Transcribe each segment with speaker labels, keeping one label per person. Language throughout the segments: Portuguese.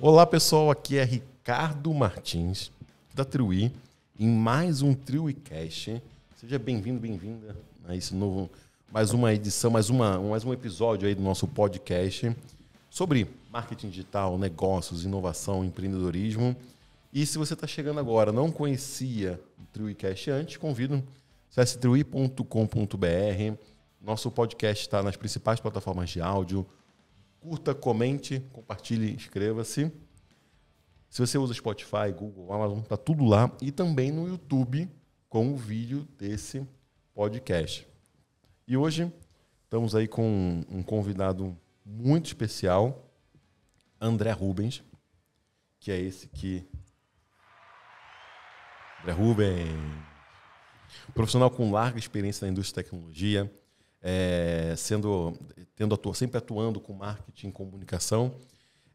Speaker 1: Olá pessoal, aqui é Ricardo Martins, da Triwi, em mais um TriwiCast. Seja bem-vindo, bem-vinda a esse novo, mais uma edição, mais um episódio aí do nosso podcast sobre marketing digital, negócios, inovação, empreendedorismo. E se você está chegando agora, não conhecia o TriwiCast antes, convido, acesse triwi.com.br. Nosso podcast está nas principais plataformas de áudio. Curta, comente, compartilhe, inscreva-se. Se você usa Spotify, Google, Amazon, está tudo lá. E também no YouTube com o vídeo desse podcast. E hoje estamos aí com um convidado muito especial, André Rubens, que é esse que... André Rubens, profissional com larga experiência na indústria de tecnologia, sempre atuando com marketing e comunicação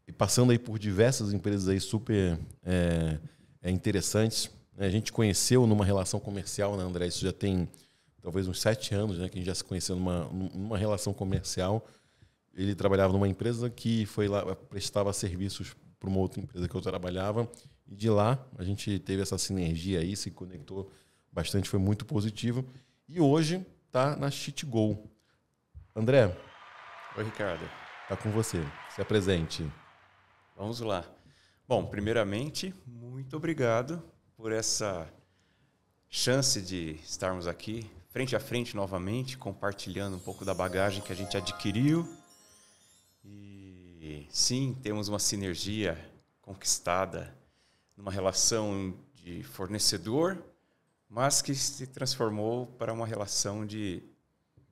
Speaker 1: e passando aí por diversas empresas aí super interessantes. A gente conheceu numa relação comercial, né, André? Isso já tem talvez uns 7 anos, né, que a gente já se conheceu numa relação comercial. Ele trabalhava numa empresa que foi lá, prestava serviços para uma outra empresa que eu trabalhava, e de lá a gente teve essa sinergia aí, se conectou bastante, foi muito positivo. E hoje está na SheetGo. André.
Speaker 2: Oi, Ricardo.
Speaker 1: Está com você. Se apresente.
Speaker 2: Vamos lá. Bom, primeiramente, muito obrigado por essa chance de estarmos aqui, frente a frente novamente, compartilhando um pouco da bagagem que a gente adquiriu. E sim, temos uma sinergia conquistada numa relação de fornecedor, mas que se transformou para uma relação de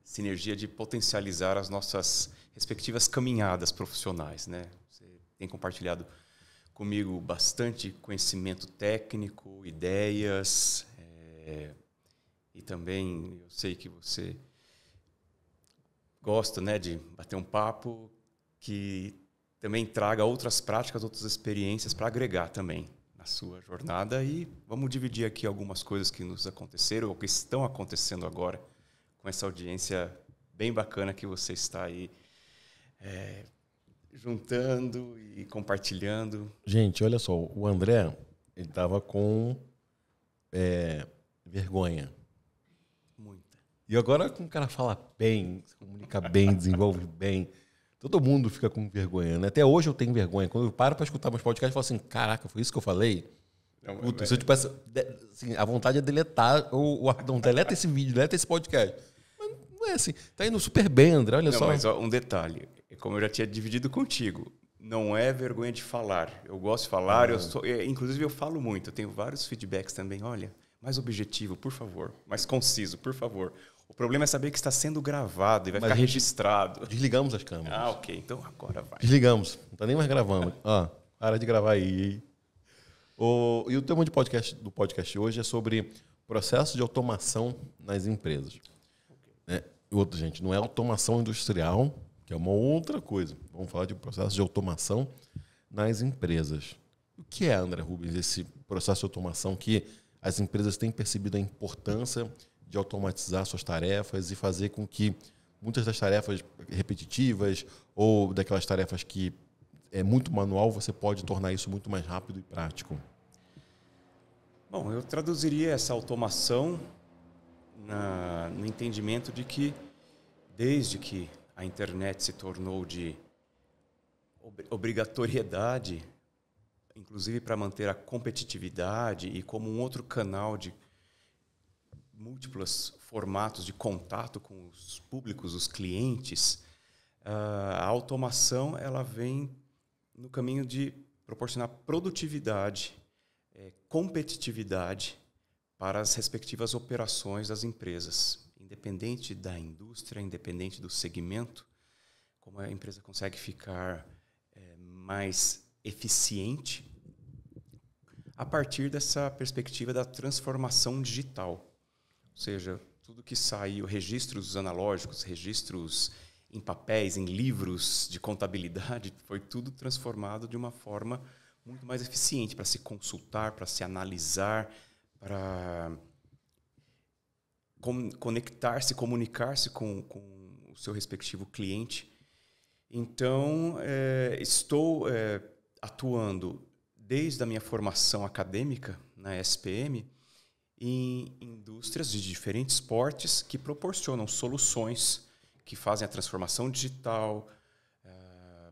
Speaker 2: sinergia de potencializar as nossas respectivas caminhadas profissionais, né? Você tem compartilhado comigo bastante conhecimento técnico, ideias, e também eu sei que você gosta, né, de bater um papo que também traga outras práticas, outras experiências para agregar também na sua jornada. E vamos dividir aqui algumas coisas que nos aconteceram ou que estão acontecendo agora com essa audiência bem bacana que você está aí juntando e compartilhando.
Speaker 1: Gente, olha só, o André, ele estava com vergonha.
Speaker 2: Muita.
Speaker 1: E agora que um cara fala bem, se comunica bem, desenvolve bem, todo mundo fica com vergonha, né? Até hoje eu tenho vergonha. Quando eu paro para escutar meus podcasts, eu falo assim, caraca, foi isso que eu falei?
Speaker 2: Não,
Speaker 1: Puta, se eu tivesse, assim, a vontade é deletar, não, deleta esse vídeo, deleta esse podcast. Mas não é assim. Tá indo super bem, André, olha só.
Speaker 2: Mas um detalhe, como eu já tinha dividido contigo, não é vergonha de falar. Eu gosto de falar, inclusive eu falo muito, eu tenho vários feedbacks também. Olha, mais objetivo, por favor, mais conciso, por favor. O problema é saber que está sendo gravado e vai ficar registrado.
Speaker 1: Desligamos as câmeras.
Speaker 2: Ah, ok, então agora vai.
Speaker 1: Desligamos, não tá nem mais gravando. Para de gravar aí. E o tema do podcast hoje é sobre processo de automação nas empresas. Okay. Gente, não é automação industrial, que é uma outra coisa. Vamos falar de processo de automação nas empresas. O que é, André Rubens, esse processo de automação que as empresas têm percebido a importância de automatizar suas tarefas e fazer com que muitas das tarefas repetitivas ou daquelas tarefas que é muito manual, você pode tornar isso muito mais rápido e prático?
Speaker 2: Bom, eu traduziria essa automação no entendimento de que, desde que a internet se tornou de obrigatoriedade, inclusive para manter a competitividade e como um outro canal de múltiplos formatos de contato com os públicos, os clientes, a automação ela vem no caminho de proporcionar produtividade, competitividade para as respectivas operações das empresas, independente da indústria, independente do segmento, como a empresa consegue ficar mais eficiente a partir dessa perspectiva da transformação digital. Ou seja, tudo que saiu, registros analógicos, registros em papéis, em livros de contabilidade, foi tudo transformado de uma forma muito mais eficiente para se consultar, para se analisar, para conectar-se, comunicar-se com o seu respectivo cliente. Então, estou atuando desde a minha formação acadêmica na SPM em indústrias de diferentes portes que proporcionam soluções que fazem a transformação digital,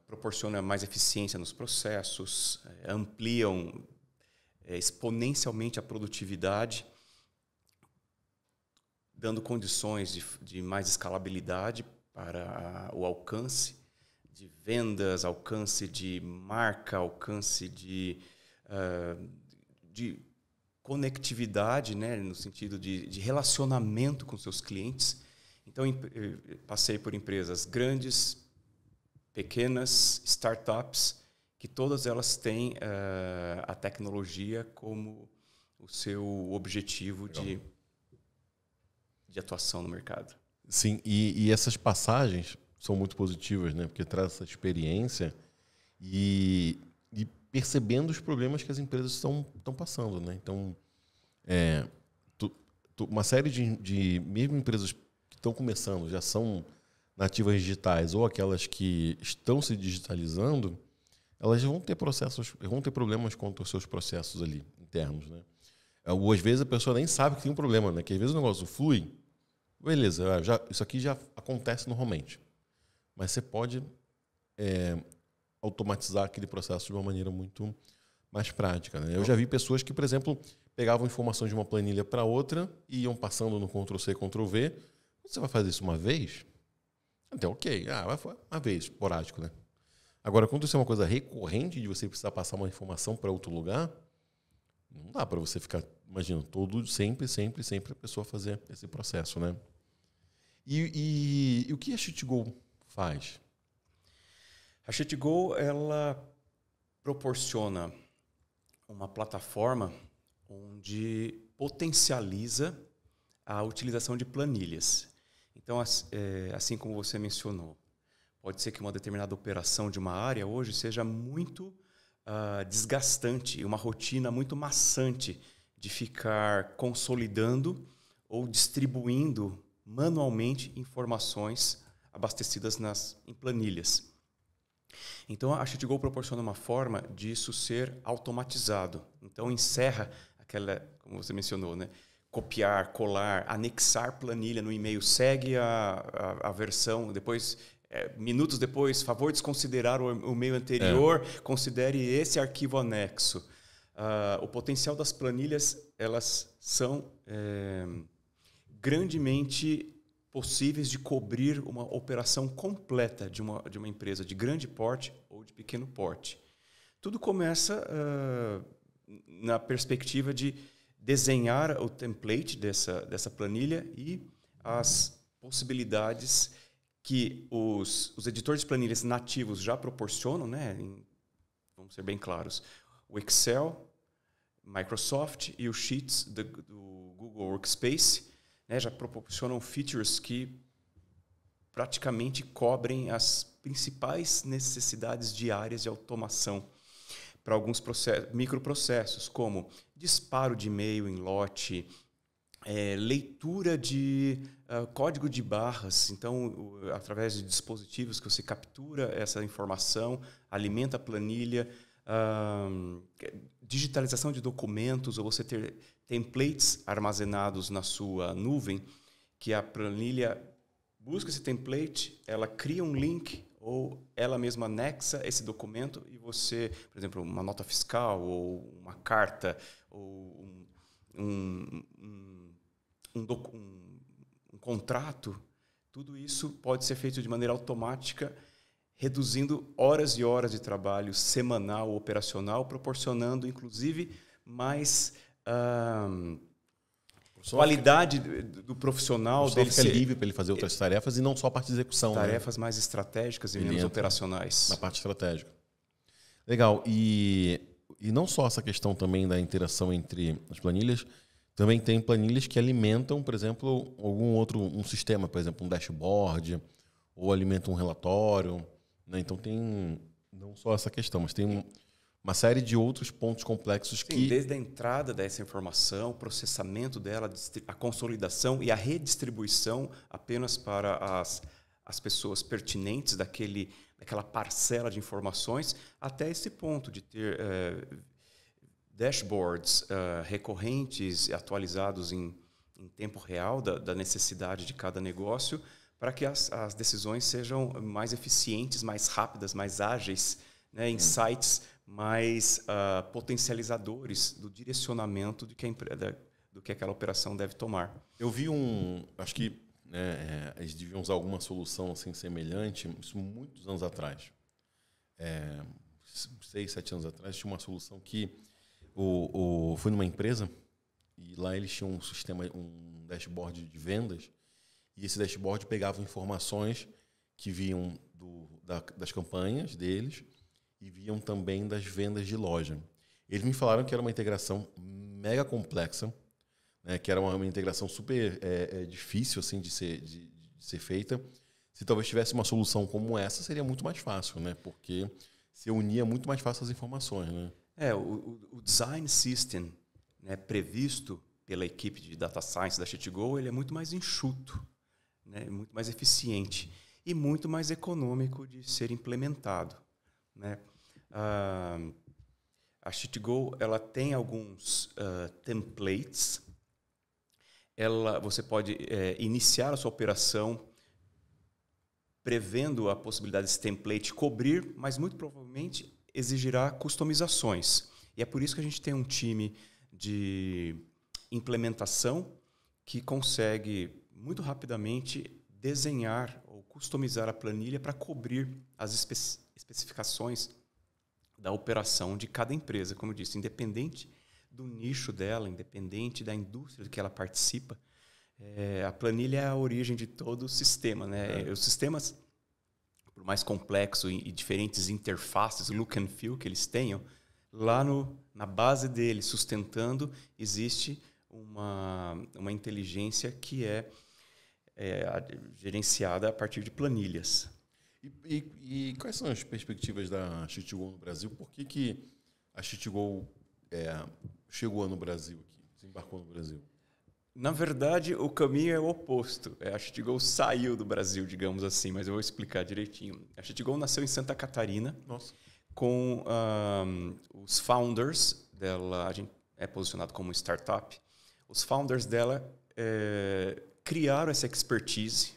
Speaker 2: proporcionam mais eficiência nos processos, ampliam exponencialmente a produtividade, dando condições de mais escalabilidade para o alcance de vendas, alcance de marca, alcance de conectividade, né, no sentido de relacionamento com seus clientes. Então, passei por empresas grandes, pequenas, startups, que todas elas têm a tecnologia como o seu objetivo de atuação no mercado.
Speaker 1: Sim, e essas passagens são muito positivas, né? Porque traz essa experiência e percebendo os problemas que as empresas estão passando, né? Então, uma série de mesmo empresas que estão começando, já são nativas digitais ou aquelas que estão se digitalizando, elas vão ter problemas com os seus processos ali internos, né? Ou às vezes a pessoa nem sabe que tem um problema, né? Que às vezes o negócio flui, beleza, isso aqui já acontece normalmente, mas você pode automatizar aquele processo de uma maneira muito mais prática, né? Eu já vi pessoas que, por exemplo, pegavam informações de uma planilha para outra e iam passando no Ctrl+C, Ctrl+V. Você vai fazer isso uma vez? Até ok. Vai uma vez, esporádico, né? Agora, quando isso é uma coisa recorrente de você precisar passar uma informação para outro lugar, não dá para você ficar, imagina, sempre a pessoa fazer esse processo, né? E o que a Shitgo faz?
Speaker 2: A Shitgo, ela proporciona uma plataforma onde potencializa a utilização de planilhas. Então, assim como você mencionou, pode ser que uma determinada operação de uma área hoje seja muito desgastante e uma rotina muito maçante de ficar consolidando ou distribuindo manualmente informações abastecidas em planilhas. Então, a Shitgo proporciona uma forma disso ser automatizado. Então, encerra aquela, como você mencionou, né? Copiar, colar, anexar planilha no e-mail, segue a versão, depois, minutos depois, favor desconsiderar o e-mail anterior, considere esse arquivo anexo. O potencial das planilhas, elas são grandemente possíveis de cobrir uma operação completa de uma empresa de grande porte ou de pequeno porte. Tudo começa na perspectiva de desenhar o template dessa planilha e as possibilidades que os editores de planilhas nativos já proporcionam, né? Vamos ser bem claros, o Excel, Microsoft e o Sheets do Google Workspace, né, já proporcionam features que praticamente cobrem as principais necessidades diárias de automação para alguns microprocessos, como disparo de e-mail em lote, leitura de código de barras. Então, através de dispositivos que você captura essa informação, alimenta a planilha, digitalização de documentos, ou você ter templates armazenados na sua nuvem, que a planilha busca esse template, ela cria um link ou ela mesma anexa esse documento e você, por exemplo, uma nota fiscal ou uma carta ou um contrato, tudo isso pode ser feito de maneira automática, reduzindo horas e horas de trabalho semanal ou operacional, proporcionando, inclusive, mais qualidade do profissional.
Speaker 1: Dele fica livre para ele fazer outras tarefas e não só a parte de execução.
Speaker 2: Tarefas, né, mais estratégicas e menos operacionais.
Speaker 1: Na parte estratégica. Legal. E não só essa questão também da interação entre as planilhas, também tem planilhas que alimentam, por exemplo, um sistema, por exemplo, um dashboard, ou alimentam um relatório, né? Então tem não só essa questão, mas tem uma série de outros pontos complexos.
Speaker 2: Sim,
Speaker 1: que...
Speaker 2: desde a entrada dessa informação, o processamento dela, a consolidação e a redistribuição apenas para as pessoas pertinentes daquele aquela parcela de informações, até esse ponto de ter dashboards recorrentes, atualizados em tempo real da necessidade de cada negócio, para que as decisões sejam mais eficientes, mais rápidas, mais ágeis, né? Insights mais potencializadores do direcionamento do que aquela operação deve tomar.
Speaker 1: Eu vi acho que eles deviam usar alguma solução assim, semelhante, isso muitos anos atrás. 6, 7 anos atrás, tinha uma solução que fui numa empresa e lá eles tinham um sistema, um dashboard de vendas, e esse dashboard pegava informações que vinham das campanhas deles e vinham também das vendas de loja. Eles me falaram que era uma integração mega complexa, né, que era uma integração super difícil assim, de ser feita. Se talvez tivesse uma solução como essa, seria muito mais fácil, né, porque se unia muito mais fácil as informações. Né?
Speaker 2: O design system, né, previsto pela equipe de Data Science da Shitgo, ele é muito mais enxuto, né, muito mais eficiente e muito mais econômico de ser implementado. Né? A Shitgo, ela tem alguns templates. Você pode iniciar a sua operação prevendo a possibilidade desse template cobrir, mas muito provavelmente exigirá customizações. E é por isso que a gente tem um time de implementação que consegue muito rapidamente desenhar ou customizar a planilha para cobrir as especificações da operação de cada empresa. Como eu disse, independente do nicho dela, independente da indústria que ela participa, a planilha é a origem de todo o sistema. Né? Os sistemas, por mais complexos e diferentes interfaces, look and feel que eles tenham, lá na base deles, sustentando, existe uma inteligência que é gerenciada a partir de planilhas.
Speaker 1: E quais são as perspectivas da Shitgo no Brasil? Por que a Shitgo chegou no Brasil aqui, desembarcou no Brasil?
Speaker 2: Na verdade, o caminho é o oposto. A Shitgo saiu do Brasil, digamos assim, mas eu vou explicar direitinho. A Shitgo nasceu em Santa Catarina.
Speaker 1: Nossa.
Speaker 2: Com os founders dela. A gente é posicionado como startup. Os founders dela criaram essa expertise,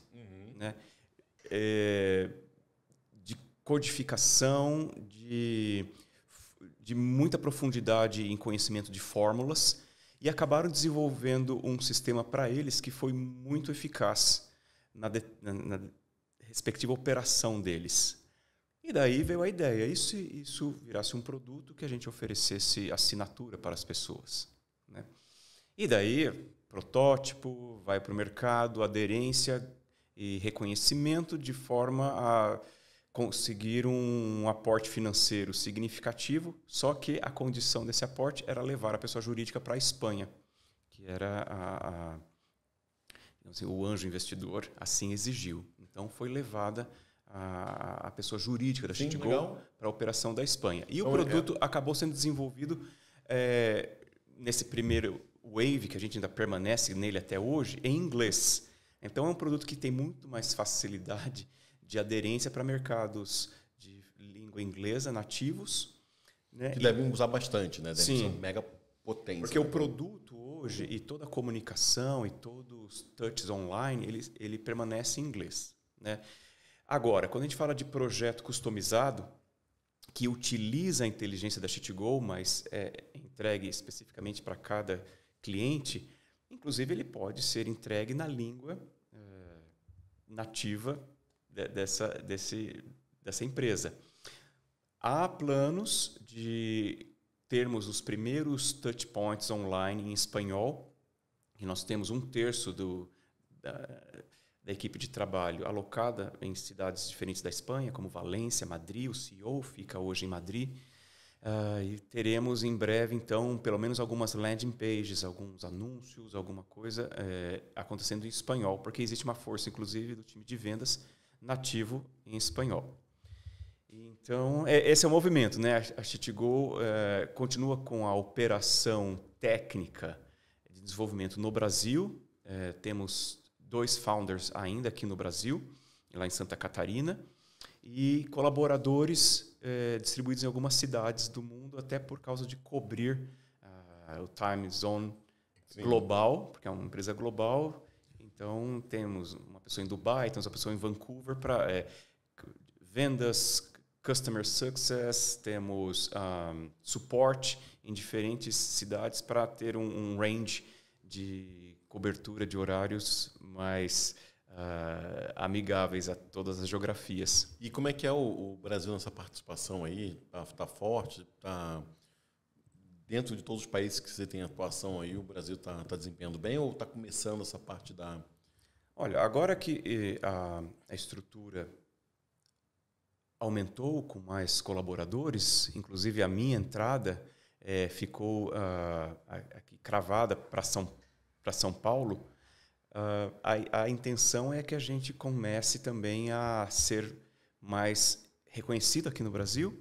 Speaker 2: né, de codificação, de muita profundidade em conhecimento de fórmulas, e acabaram desenvolvendo um sistema para eles que foi muito eficaz na respectiva operação deles. E daí veio a ideia, isso virasse um produto que a gente oferecesse assinatura para as pessoas. Né? E daí, protótipo, vai para o mercado, aderência e reconhecimento de forma a conseguir um aporte financeiro significativo, só que a condição desse aporte era levar a pessoa jurídica para a Espanha, que era o anjo investidor assim exigiu. Então foi levada a pessoa jurídica da Shitgo para a operação da Espanha. E então, o produto acabou sendo desenvolvido nesse primeiro wave, que a gente ainda permanece nele até hoje, em inglês. Então é um produto que tem muito mais facilidade de aderência para mercados de língua inglesa nativos. Né?
Speaker 1: Que devem usar bastante, né? Devem
Speaker 2: ser
Speaker 1: mega potência.
Speaker 2: Porque o produto hoje, e toda a comunicação, e todos os touches online, ele permanece em inglês. Né? Agora, quando a gente fala de projeto customizado, que utiliza a inteligência da Shitgo, mas é entregue especificamente para cada cliente, inclusive ele pode ser entregue na língua nativa dessa empresa. Há planos de termos os primeiros touchpoints online em espanhol, e nós temos 1/3 da equipe de trabalho alocada em cidades diferentes da Espanha, como Valência, Madrid. O CEO fica hoje em Madrid. E teremos em breve, então, pelo menos algumas landing pages, alguns anúncios, alguma coisa acontecendo em espanhol, porque existe uma força, inclusive, do time de vendas nativo em espanhol. Então, esse é o movimento. Né? A Shitgo continua com a operação técnica de desenvolvimento no Brasil. Temos 2 founders ainda aqui no Brasil, lá em Santa Catarina. e colaboradores distribuídos em algumas cidades do mundo, até por causa de cobrir o time zone global, porque é uma empresa global. Então, temos uma pessoa em Dubai, temos uma pessoa em Vancouver para vendas, customer success, temos suporte em diferentes cidades para ter um range de cobertura de horários mais amigáveis a todas as geografias.
Speaker 1: E como é que é o Brasil nessa participação aí? Tá forte? Tá dentro de todos os países que você tem atuação aí, o Brasil tá desempenhando bem ou está começando essa parte da...
Speaker 2: Olha, agora que a estrutura aumentou com mais colaboradores, inclusive a minha entrada ficou aqui cravada para São Paulo, a intenção é que a gente comece também a ser mais reconhecido aqui no Brasil,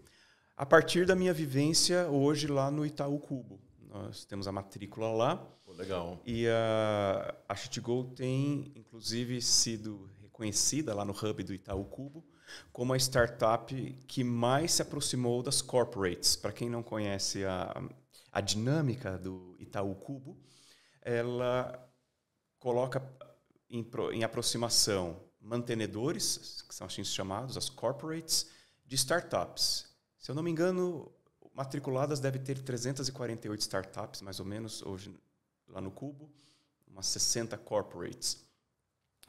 Speaker 2: a partir da minha vivência hoje lá no Itaú Cubo. Nós temos a matrícula lá.
Speaker 1: Pô, legal.
Speaker 2: E a Shitgo tem, inclusive, sido reconhecida lá no hub do Itaú Cubo como a startup que mais se aproximou das corporates. Para quem não conhece a dinâmica do Itaú Cubo, ela coloca em aproximação mantenedores, que são assim chamados, as corporates, de startups. Se eu não me engano, matriculadas deve ter 348 startups, mais ou menos, hoje lá no Cubo, umas 60 corporates.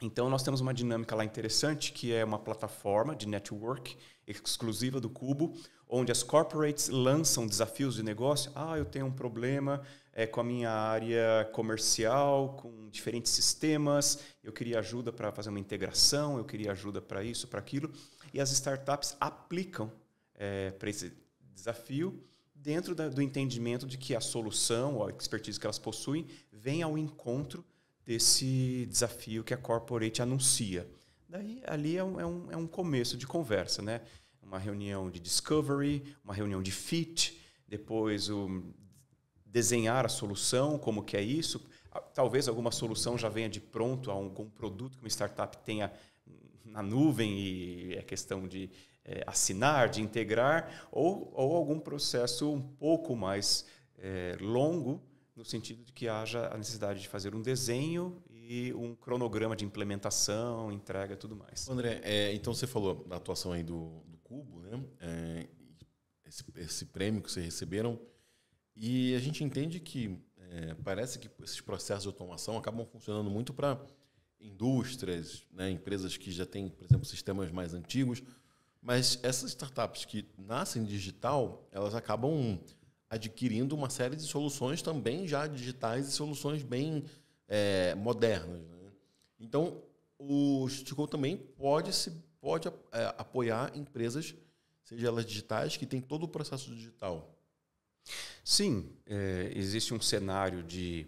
Speaker 2: Então, nós temos uma dinâmica lá interessante, que é uma plataforma de network exclusiva do Cubo, onde as corporates lançam desafios de negócio. Eu tenho um problema com a minha área comercial, com diferentes sistemas, eu queria ajuda para fazer uma integração, eu queria ajuda para isso, para aquilo. E as startups aplicam para esse desafio dentro do entendimento de que a solução, ou a expertise que elas possuem, vem ao encontro desse desafio que a corporate anuncia. Daí, ali é um começo de conversa, né? Uma reunião de discovery, uma reunião de fit, depois desenhar a solução, como que é isso. Talvez alguma solução já venha de pronto a algum produto que uma startup tenha na nuvem e é questão de assinar, de integrar, ou algum processo um pouco mais longo, no sentido de que haja a necessidade de fazer um desenho e um cronograma de implementação, entrega e tudo mais.
Speaker 1: André, então você falou da atuação aí do Cubo, né? Esse prêmio que vocês receberam, e a gente entende que parece que esses processos de automação acabam funcionando muito para indústrias, né? Empresas que já têm, por exemplo, sistemas mais antigos, mas essas startups que nascem digital, elas acabam adquirindo uma série de soluções também já digitais e soluções bem modernas, né? Então, o Shitgo também pode apoiar empresas, seja elas digitais, que têm todo o processo digital.
Speaker 2: Sim, existe um cenário de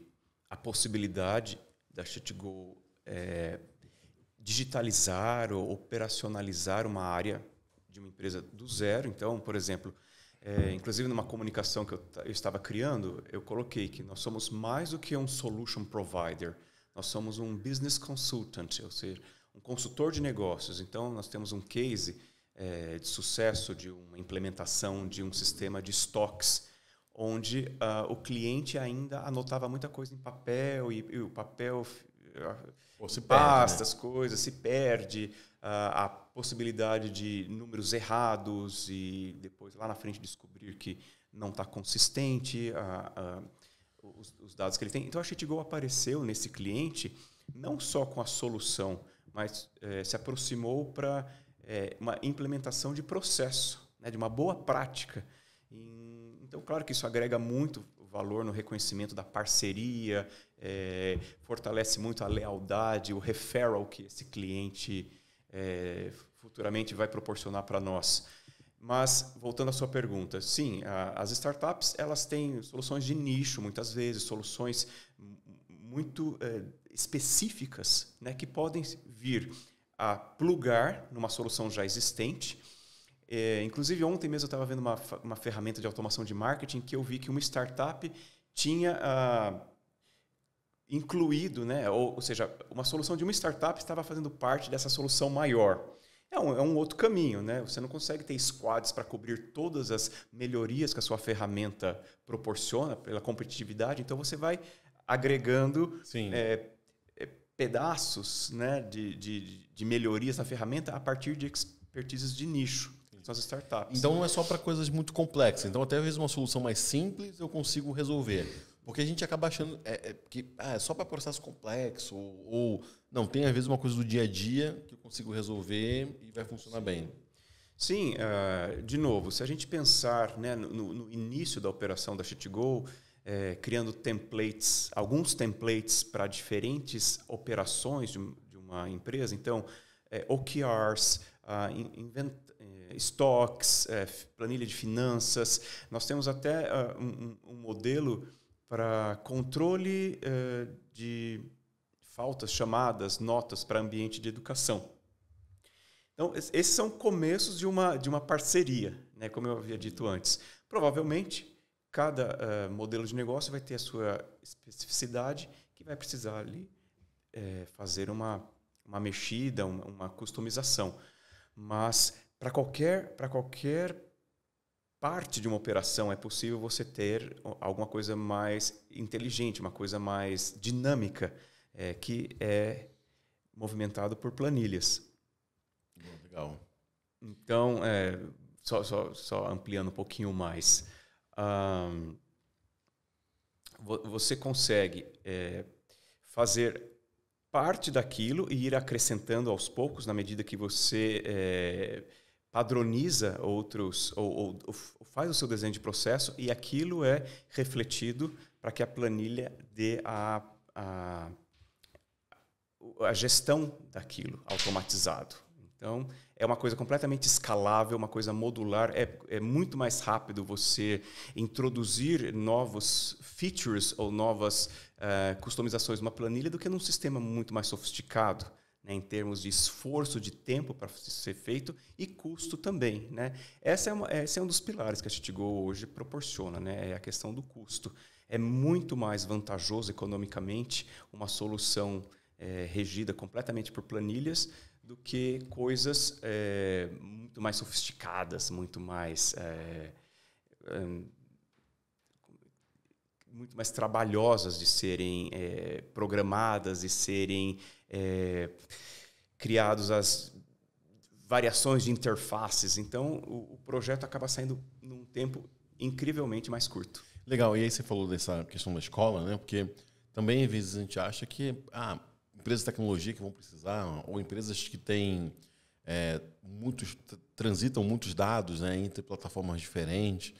Speaker 2: a possibilidade da Shitgo digitalizar ou operacionalizar uma área de uma empresa do zero. Então, por exemplo, inclusive numa comunicação que eu estava criando, eu coloquei que nós somos mais do que um solution provider, nós somos um business consultant, ou seja, um consultor de negócios. Então, nós temos um case de sucesso de uma implementação de um sistema de estoques, onde o cliente ainda anotava muita coisa em papel e o papel
Speaker 1: se
Speaker 2: pasta,
Speaker 1: perde, né?
Speaker 2: as coisas, se perde, a possibilidade de números errados e depois lá na frente descobrir que não está consistente os dados que ele tem. Então a Shitgo apareceu nesse cliente não só com a solução, mas se aproximou para uma implementação de processo, né, de uma boa prática. Então, claro que isso agrega muito valor no reconhecimento da parceria, fortalece muito a lealdade, o referral que esse cliente futuramente vai proporcionar para nós. Mas, voltando à sua pergunta, sim, as startups elas têm soluções de nicho, muitas vezes, soluções muito específicas, né, que podem vir a plugar numa solução já existente. Inclusive, ontem mesmo eu estava vendo uma ferramenta de automação de marketing que eu vi que uma startup tinha incluído, né, ou seja, uma solução de uma startup estava fazendo parte dessa solução maior. É um outro caminho, né? Você não consegue ter squads para cobrir todas as melhorias que a sua ferramenta proporciona pela competitividade, então você vai agregando pedaços, né, de melhorias na ferramenta a partir de expertises de nicho, que são as startups.
Speaker 1: Então não é só para coisas muito complexas. Então até às vezes uma solução mais simples eu consigo resolver. Porque a gente acaba achando que é só para processo complexo ou não, tem às vezes uma coisa do dia a dia que eu consigo resolver e vai funcionar bem.
Speaker 2: Sim, de novo, se a gente pensar, né, no início da operação da ShitGo, criando templates, alguns templates para diferentes operações de uma empresa, então OKRs, stocks, planilha de finanças, nós temos até um modelo para controle de faltas, chamadas, notas para ambiente de educação. Então, esses são começos de uma parceria, né, como eu havia dito antes. Provavelmente, cada modelo de negócio vai ter a sua especificidade que vai precisar ali fazer uma mexida, uma customização. Mas, para qualquer parte de uma operação é possível você ter alguma coisa mais inteligente, uma coisa mais dinâmica, que é movimentado por planilhas.
Speaker 1: Legal.
Speaker 2: Então, só ampliando um pouquinho mais, você consegue fazer parte daquilo e ir acrescentando aos poucos, na medida que você padroniza outros ou faz o seu desenho de processo, e aquilo é refletido para que a planilha dê a gestão daquilo automatizado. Então, é uma coisa completamente escalável, uma coisa modular. É muito mais rápido você introduzir novos features ou novas customizações numa planilha do que num sistema muito mais sofisticado, né, em termos de esforço, de tempo para ser feito e custo também, né? Esse é um dos pilares que a ShitGo hoje proporciona, né? É a questão do custo. É muito mais vantajoso economicamente uma solução regida completamente por planilhas do que coisas muito mais sofisticadas, muito mais trabalhosas de serem programadas e serem criados as variações de interfaces. Então, o projeto acaba saindo num tempo incrivelmente mais curto.
Speaker 1: Legal. E aí você falou dessa questão da escola, né? Porque também, às vezes, a gente acha que empresas de tecnologia que vão precisar, ou empresas que têm transitam muitos dados, né, entre plataformas diferentes.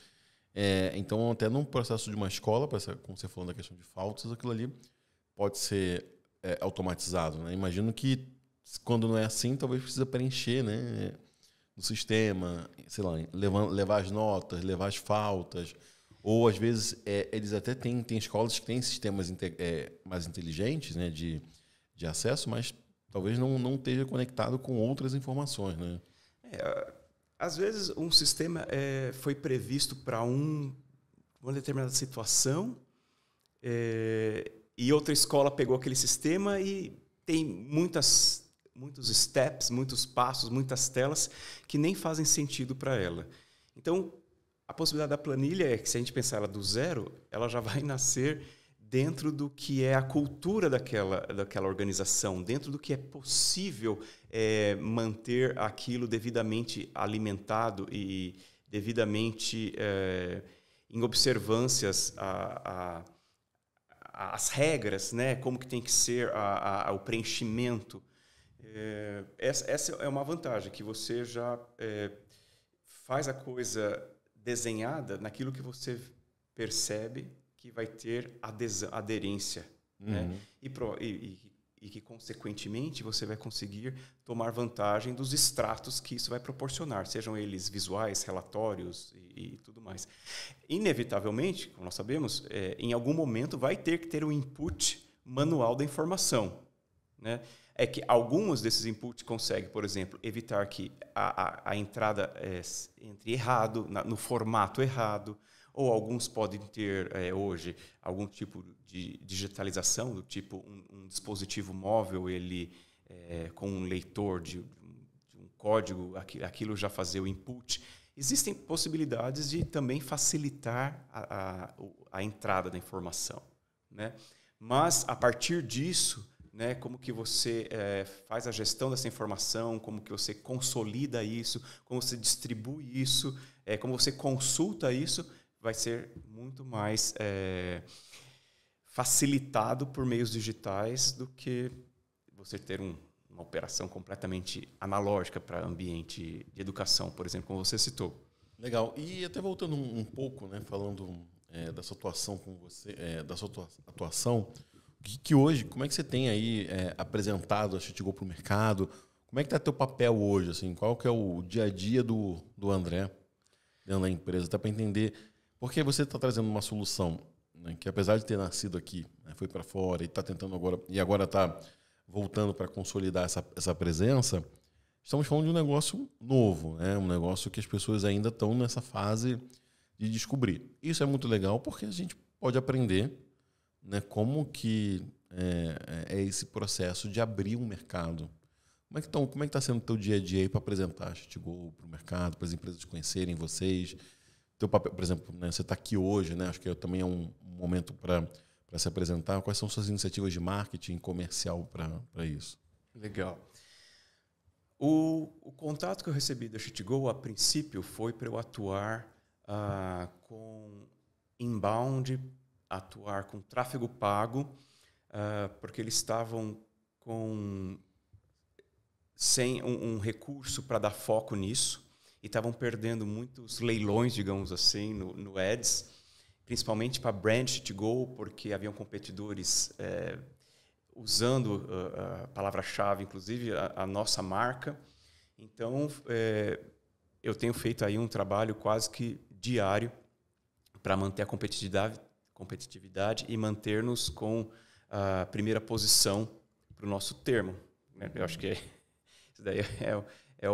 Speaker 1: Então, até num processo de uma escola, como você falou na questão de faltas, aquilo ali pode ser automatizado, né? Imagino que, quando não é assim, talvez precisa preencher, né, no sistema, sei lá, levar as notas, levar as faltas. Ou, às vezes, eles até têm escolas que têm sistemas mais inteligentes, né, de acesso, mas talvez não esteja conectado com outras informações, né?
Speaker 2: Às vezes, um sistema foi previsto para uma determinada situação e outra escola pegou aquele sistema e tem muitos steps, muitos passos, muitas telas que nem fazem sentido para ela. Então, a possibilidade da planilha é que, se a gente pensar ela do zero, ela já vai nascer dentro do que é a cultura daquela organização, dentro do que é possível manter aquilo devidamente alimentado e devidamente em observâncias às regras, né? Como que tem que ser o preenchimento. Essa é uma vantagem, que você já faz a coisa desenhada naquilo que você percebe que vai ter aderência, né? E que, consequentemente, você vai conseguir tomar vantagem dos extratos que isso vai proporcionar, sejam eles visuais, relatórios e tudo mais. Inevitavelmente, como nós sabemos, em algum momento vai ter que ter um input manual da informação, né? É que alguns desses inputs conseguem, por exemplo, evitar que a entrada entre errado, no formato errado, ou alguns podem ter, hoje, algum tipo de digitalização, do tipo um dispositivo móvel, ele com um leitor de um código, aquilo já fazer o input. Existem possibilidades de também facilitar a entrada da informação, né? Mas, a partir disso, né, como que você faz a gestão dessa informação, como que você consolida isso, como você distribui isso, como você consulta isso, vai ser muito mais facilitado por meios digitais do que você ter uma operação completamente analógica para ambiente de educação, por exemplo, como você citou.
Speaker 1: Legal. E até voltando um pouco, né, falando da sua atuação com você, da sua atuação, que hoje, como é que você tem aí apresentado a Chitgo para o mercado? Como é que está teu papel hoje? Assim, qual que é o dia a dia do André dentro da empresa? Até para entender, porque você está trazendo uma solução, né, que apesar de ter nascido aqui, né, foi para fora e está tentando agora está voltando para consolidar essa presença. Estamos falando de um negócio novo, né? Um negócio que as pessoas ainda estão nessa fase de descobrir. Isso é muito legal porque a gente pode aprender, né, como que é esse processo de abrir um mercado. Como é que está sendo o teu dia a dia aí para apresentar a Chitgo para o mercado, para as empresas conhecerem vocês? Teu papel, por exemplo, né, você está aqui hoje, né? Acho que também é um momento para se apresentar. Quais são suas iniciativas de marketing comercial para isso?
Speaker 2: Legal. O contato que eu recebi da Chitgo, a princípio, foi para eu atuar com inbound, atuar com tráfego pago, porque eles estavam sem um recurso para dar foco nisso e estavam perdendo muitos leilões, digamos assim, no Ads, principalmente para brand Chitgo, porque haviam competidores usando a palavra-chave, inclusive a nossa marca. Então, eu tenho feito aí um trabalho quase que diário para manter a competitividade e manter-nos com a primeira posição para o nosso termo. Eu acho que isso daí é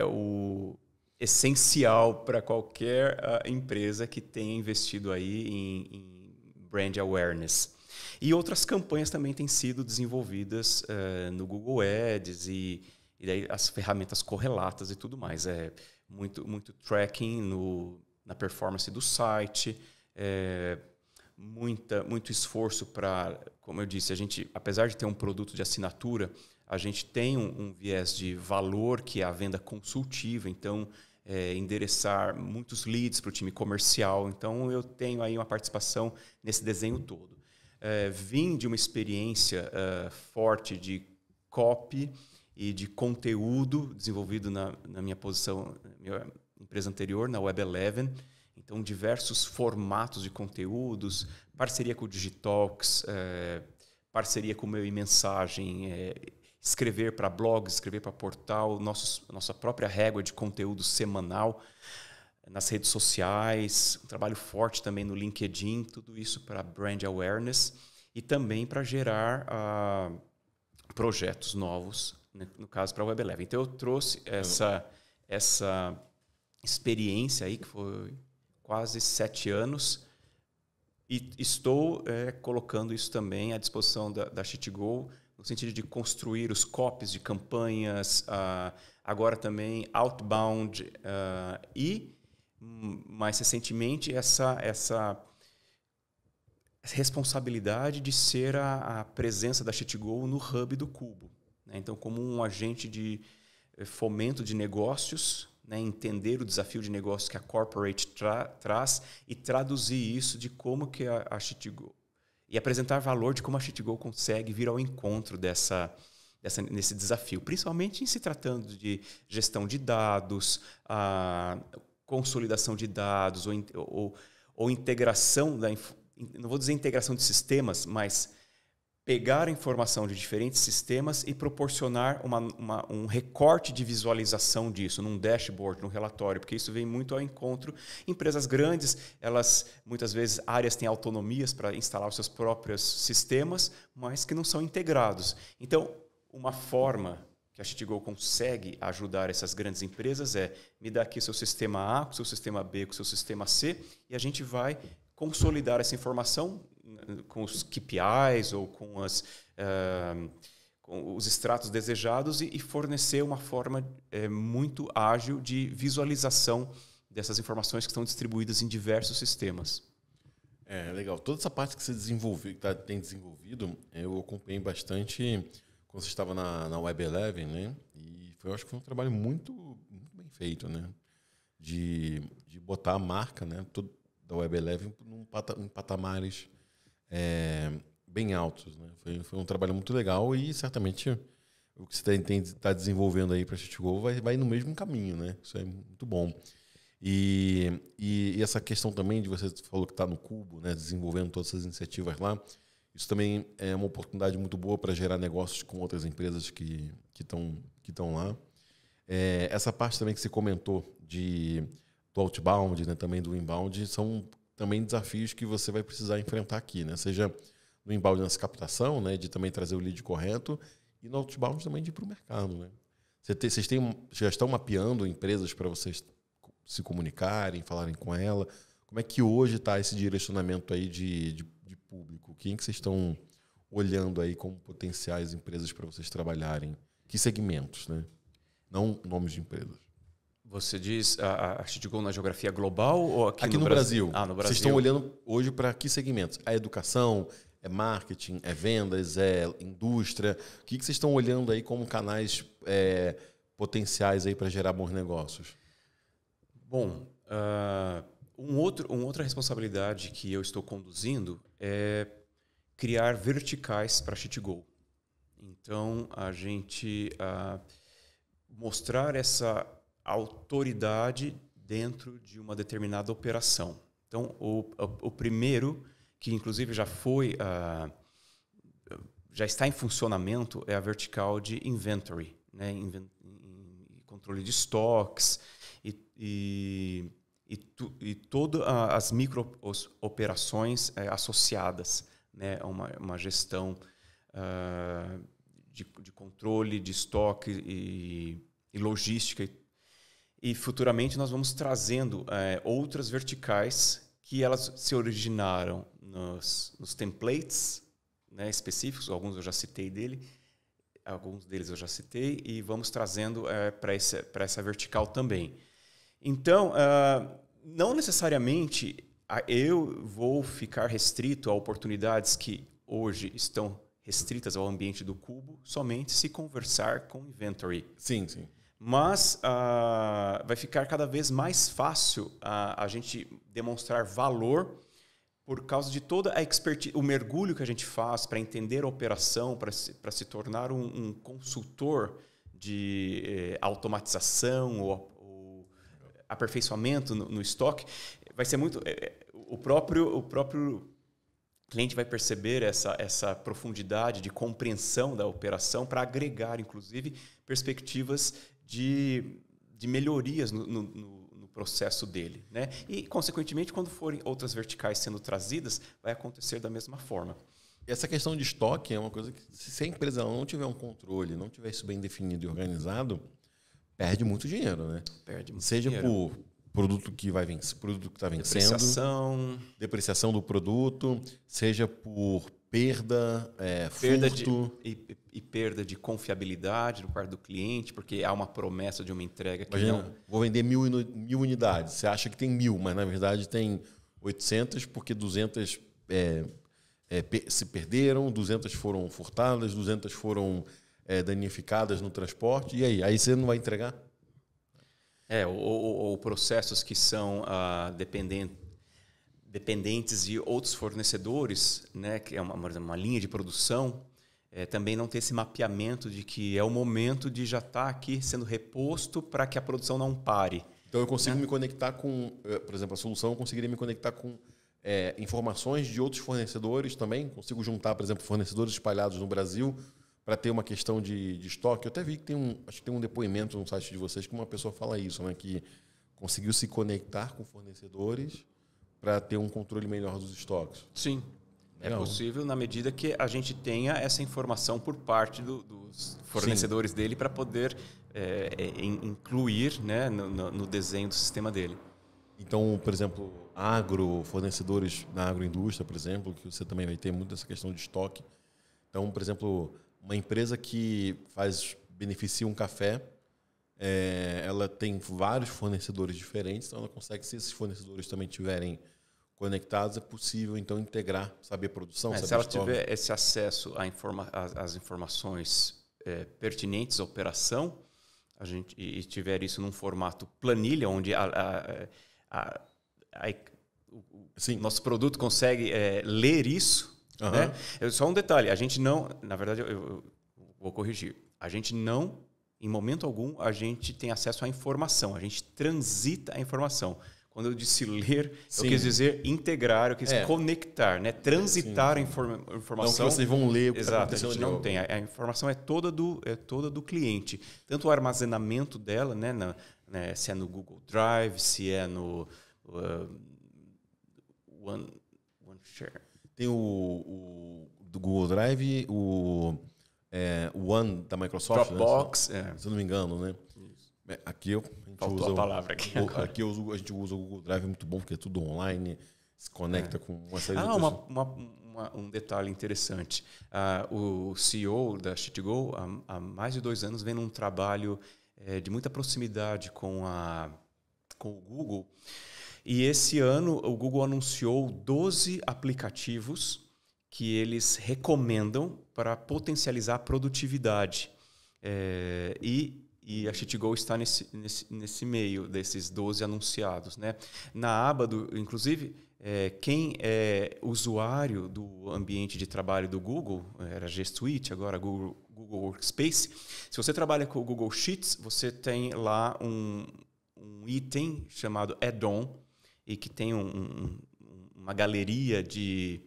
Speaker 2: o essencial para qualquer empresa que tenha investido aí em brand awareness. E outras campanhas também têm sido desenvolvidas no Google Ads e daí as ferramentas correlatas e tudo mais. Muito tracking na performance do site, muito esforço para, como eu disse, a gente, apesar de ter um produto de assinatura, a gente tem um viés de valor, que é a venda consultiva, então endereçar muitos leads para o time comercial. Então, eu tenho aí uma participação nesse desenho todo. Vim de uma experiência forte de copy e de conteúdo desenvolvido na minha posição, na minha empresa anterior, na Web Eleven. Então, diversos formatos de conteúdos, parceria com o Digitalks, parceria com o Meu e-Mensagem, escrever para blogs, escrever para portal, nossa própria régua de conteúdo semanal nas redes sociais, um trabalho forte também no LinkedIn, tudo isso para brand awareness e também para gerar projetos novos, né, no caso para a Web Eleven. Então eu trouxe essa experiência aí, que foi quase 7 anos, e estou colocando isso também à disposição da Chitgo, no sentido de construir os copies de campanhas, agora também outbound e mais recentemente essa responsabilidade de ser a presença da Chitgo no hub do Cubo, né? Então, como um agente de fomento de negócios, né? Entender o desafio de negócios que a corporate traz e traduzir isso de como que a Chitgo, e apresentar valor de como a Chitgo consegue vir ao encontro nesse desafio, principalmente em se tratando de gestão de dados, consolidação de dados ou integração, não vou dizer integração de sistemas, mas pegar a informação de diferentes sistemas e proporcionar um recorte de visualização disso, num dashboard, num relatório, porque isso vem muito ao encontro. Empresas grandes, elas muitas vezes áreas têm autonomias para instalar os seus próprios sistemas, mas que não são integrados. Então, uma forma que a Chitgo consegue ajudar essas grandes empresas me dar aqui o seu sistema A, com o seu sistema B, com o seu sistema C, e a gente vai consolidar essa informação com os KPIs ou com com os extratos desejados e fornecer uma forma muito ágil de visualização dessas informações que estão distribuídas em diversos sistemas.
Speaker 1: Legal. Toda essa parte que você tem desenvolvido, eu acompanhei bastante quando você estava na Web Eleven, né? E eu acho que foi um trabalho muito, muito bem feito, né? De botar a marca, né, da Web Eleven em patamares bem altos, né? Foi um trabalho muito legal e certamente o que você está desenvolvendo aí para a Citigo vai no mesmo caminho, né? Isso é muito bom. E essa questão também de você falou que está no Cubo, né, desenvolvendo todas essas iniciativas lá, isso também é uma oportunidade muito boa para gerar negócios com outras empresas que estão lá. Essa parte também que você comentou do outbound, né, também do inbound, são também desafios que você vai precisar enfrentar aqui, né? Seja no inbound nessa captação, né, de também trazer o lead correto, e no outbound também de ir para o mercado, né? Vocês já estão mapeando empresas para vocês se comunicarem, falarem com ela? Como é que hoje está esse direcionamento aí de público? Quem que vocês estão olhando aí como potenciais empresas para vocês trabalharem? Que segmentos, né? Não nomes de empresas.
Speaker 2: Você diz a Citigo na geografia global ou aqui
Speaker 1: no Brasil?
Speaker 2: No Brasil.
Speaker 1: Vocês estão olhando hoje para que segmentos? É educação? É marketing? É vendas? É indústria? O que vocês estão olhando aí como canais potenciais aí para gerar bons negócios?
Speaker 2: Bom, outra responsabilidade que eu estou conduzindo é criar verticais para a Citigo. Então, a gente mostrar essa autoridade dentro de uma determinada operação. Então, o primeiro, que inclusive já está em funcionamento, é a vertical de inventory, né? Controle de estoques e todas as micro operações associadas, né, a uma gestão de controle de estoque e logística. E futuramente nós vamos trazendo outras verticais que elas se originaram nos templates, né, específicos. Alguns eu já citei alguns deles eu já citei, e vamos trazendo para essa vertical também. Então, não necessariamente eu vou ficar restrito a oportunidades que hoje estão restritas ao ambiente do Cubo, somente se conversar com inventory.
Speaker 1: Sim, sim.
Speaker 2: Mas vai ficar cada vez mais fácil a gente demonstrar valor por causa de toda a expertise, o mergulho que a gente faz para entender a operação, para se tornar um consultor de automatização ou aperfeiçoamento no estoque. Vai ser muito... O próprio cliente vai perceber essa profundidade de compreensão da operação para agregar, inclusive, perspectivas de melhorias no processo dele, né? E, consequentemente, quando forem outras verticais sendo trazidas, vai acontecer da mesma forma.
Speaker 1: Essa questão de estoque é uma coisa que, se a empresa não tiver um controle, não tiver isso bem definido e organizado, perde muito dinheiro, né?
Speaker 2: Perde muito
Speaker 1: Seja
Speaker 2: dinheiro.
Speaker 1: por produto que vai vencer, produto que está vencendo, depreciação do produto, seja por perda furto.
Speaker 2: Perda de confiabilidade do parte do cliente, porque há uma promessa de uma entrega que
Speaker 1: Imagina,
Speaker 2: não...
Speaker 1: Vou vender 1.000 unidades. Você acha que tem 1.000, mas na verdade tem 800, porque 200 se perderam, 200 foram furtadas, 200 foram danificadas no transporte. E aí? Aí você não vai entregar?
Speaker 2: Ou processos que são dependentes de outros fornecedores, né, que é uma linha de produção, também não ter esse mapeamento de que é o momento de já estar aqui sendo reposto para que a produção não pare.
Speaker 1: Então eu consigo me conectar com, por exemplo, a solução, eu conseguiria me conectar com informações de outros fornecedores também? Consigo juntar, por exemplo, fornecedores espalhados no Brasil para ter uma questão de estoque? Eu até vi que acho que tem um depoimento no site de vocês que uma pessoa fala isso, né, que conseguiu se conectar com fornecedores para ter um controle melhor dos estoques.
Speaker 2: Sim, é possível na medida que a gente tenha essa informação por parte dos fornecedores dele para poder incluir, né, no desenho do sistema dele.
Speaker 1: Então, por exemplo, fornecedores na agroindústria, por exemplo, que você também vai ter muito essa questão de estoque. Então, por exemplo, uma empresa que beneficia um café, ela tem vários fornecedores diferentes, então ela consegue, se esses fornecedores também estiverem conectados, é possível então integrar, saber a produção, saber
Speaker 2: se ela
Speaker 1: estoque.
Speaker 2: tiver esse acesso às informações pertinentes à operação, e tiver isso num formato planilha, onde o nosso produto consegue ler isso.
Speaker 1: Uhum.
Speaker 2: Né? Só um detalhe, a gente não, na verdade, eu vou corrigir, a gente não, em momento algum, a gente tem acesso à informação, a gente transita a informação. Quando eu disse ler,
Speaker 1: Sim.
Speaker 2: eu quis dizer integrar, eu quis conectar, né? Transitar a informação.
Speaker 1: Não que vocês vão ler o que está
Speaker 2: Exato,
Speaker 1: acontecendo.
Speaker 2: a gente não tem. A informação é toda do cliente. Tanto o armazenamento dela, né? Se é no Google Drive, se é no OneShare.
Speaker 1: Tem o do Google Drive, o One da Microsoft,
Speaker 2: Dropbox.
Speaker 1: Né? Se eu não me engano, né? Aqui a gente
Speaker 2: Faltou a palavra aqui.
Speaker 1: Aqui a gente usa o Google Drive, é muito bom, porque é tudo online, se conecta com uma série de
Speaker 2: um detalhe interessante. O CEO da Shitgo, há mais de 2 anos, vem num trabalho de muita proximidade com o Google. E esse ano o Google anunciou 12 aplicativos que eles recomendam para potencializar a produtividade. E a Shitgo está nesse meio desses 12 anunciados. Né? Na aba, inclusive, quem é usuário do ambiente de trabalho do Google, era G Suite, agora Google Workspace, se você trabalha com o Google Sheets, você tem lá um item chamado Add-on, e que tem uma galeria de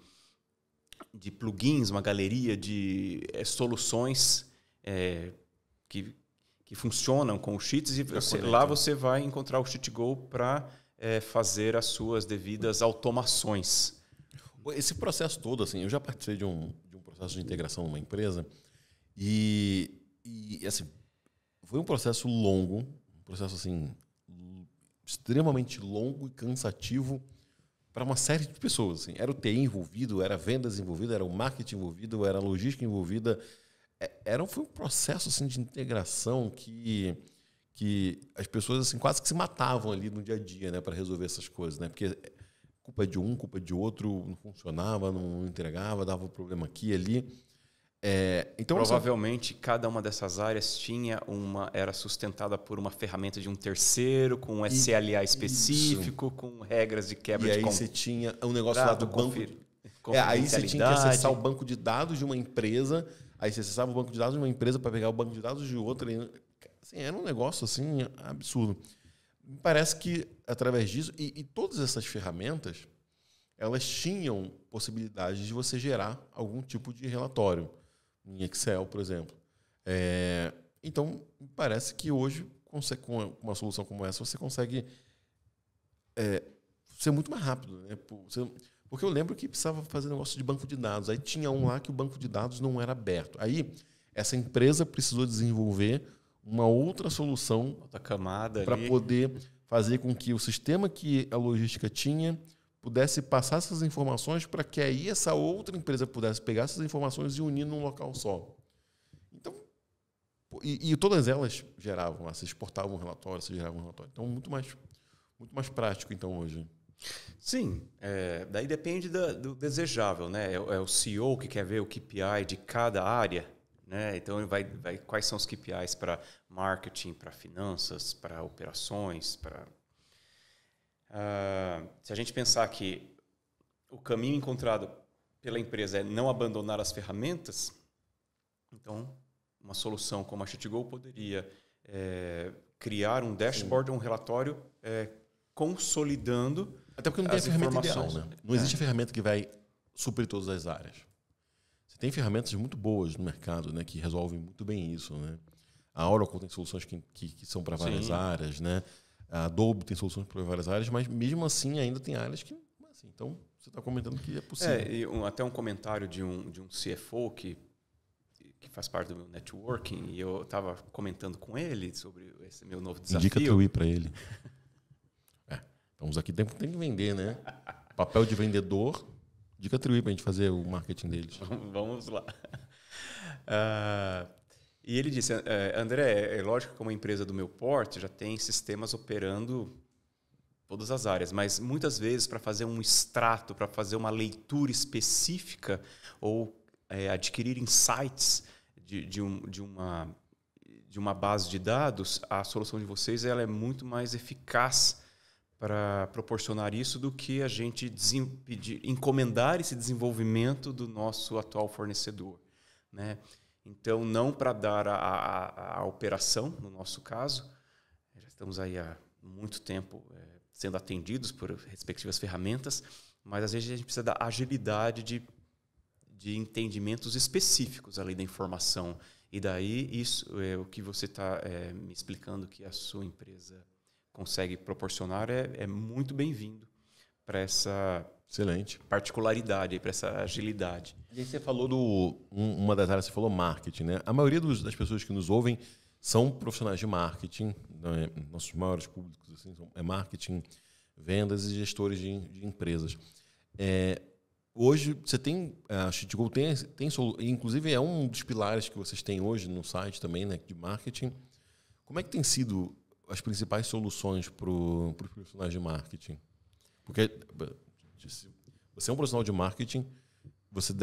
Speaker 2: plugins, uma galeria de soluções que funcionam com o Sheets, e lá você vai encontrar o Shitgo para fazer as suas devidas automações.
Speaker 1: Esse processo todo, assim, eu já participei de um processo de integração numa empresa e assim, foi um processo longo, um processo assim, extremamente longo e cansativo para uma série de pessoas. Assim. Era o TI envolvido, era vendas envolvido, era o marketing envolvido, era a logística envolvida. Foi um processo assim, de integração que as pessoas assim, quase que se matavam ali no dia a dia, né, para resolver essas coisas. Né? Porque culpa de um, culpa de outro, não funcionava, não entregava, dava problema aqui e ali. Então,
Speaker 2: provavelmente cada uma dessas áreas era sustentada por uma ferramenta de um terceiro, com um SLA específico, isso. Com regras de quebra de
Speaker 1: contrato. E aí você tinha um negócio lá do banco. Aí você tinha que acessar o banco de dados de uma empresa. Aí você acessava o banco de dados de uma empresa para pegar o banco de dados de outra. Assim, era um negócio assim, absurdo. Me parece que, através disso, e todas essas ferramentas, elas tinham possibilidade de você gerar algum tipo de relatório. Em Excel, por exemplo. Então, me parece que hoje, com uma solução como essa, você consegue ser muito mais rápido. Né? Porque eu lembro que precisava fazer negócio de banco de dados. Aí tinha um lá que o banco de dados não era aberto. Aí, essa empresa precisou desenvolver uma outra solução para poder fazer com que o sistema que a logística tinha pudesse passar essas informações para que aí essa outra empresa pudesse pegar essas informações e unir num local só. Então, e todas elas geravam, se exportavam um relatório, se geravam um relatório. Então, muito mais prático, então, hoje.
Speaker 2: Sim, daí depende do desejável, né? É o CEO que quer ver o KPI de cada área, né? Então, quais são os KPIs para marketing, para finanças, para operações, para... se a gente pensar que o caminho encontrado pela empresa é não abandonar as ferramentas, então uma solução como a Shitgo poderia criar um dashboard, um relatório consolidando.
Speaker 1: Até porque não tem a ferramenta ideal, né? Não existe a ferramenta que vai suprir todas as áreas. Você tem ferramentas muito boas no mercado, né, que resolvem muito bem isso, né? A Oracle tem soluções que são para várias áreas, né? A Adobe tem soluções para várias áreas, mas mesmo assim ainda tem áreas que... Assim, então, você está comentando que é possível.
Speaker 2: Até um comentário de um CFO que faz parte do meu networking, e eu estava comentando com ele sobre esse meu novo desafio.
Speaker 1: Indica TUI para ele. Estamos aqui, tem que vender, né? Papel de vendedor, dica TUI para a gente fazer o marketing deles.
Speaker 2: Vamos lá. E ele disse, André, é lógico que uma empresa do meu porte já tem sistemas operando todas as áreas, mas muitas vezes para fazer um extrato, para fazer uma leitura específica ou adquirir insights de uma base de dados, a solução de vocês ela é muito mais eficaz para proporcionar isso do que a gente encomendar esse desenvolvimento do nosso atual fornecedor, né? Então, não para dar a operação, no nosso caso, já estamos aí há muito tempo sendo atendidos por respectivas ferramentas, mas às vezes a gente precisa da agilidade de entendimentos específicos ali da informação. E daí, isso é o que você está me explicando que a sua empresa consegue proporcionar é muito bem-vindo para essa
Speaker 1: excelente
Speaker 2: particularidade, para essa agilidade.
Speaker 1: E aí você falou uma das áreas, você falou marketing, né? A maioria das pessoas que nos ouvem são profissionais de marketing, né? Nossos maiores públicos assim, é marketing, vendas e gestores de empresas. Hoje você tem, a Shitgo tem inclusive é um dos pilares que vocês têm hoje no site também, né, de marketing. Como é que tem sido as principais soluções para os profissionais de marketing? Porque se você é um profissional de marketing, você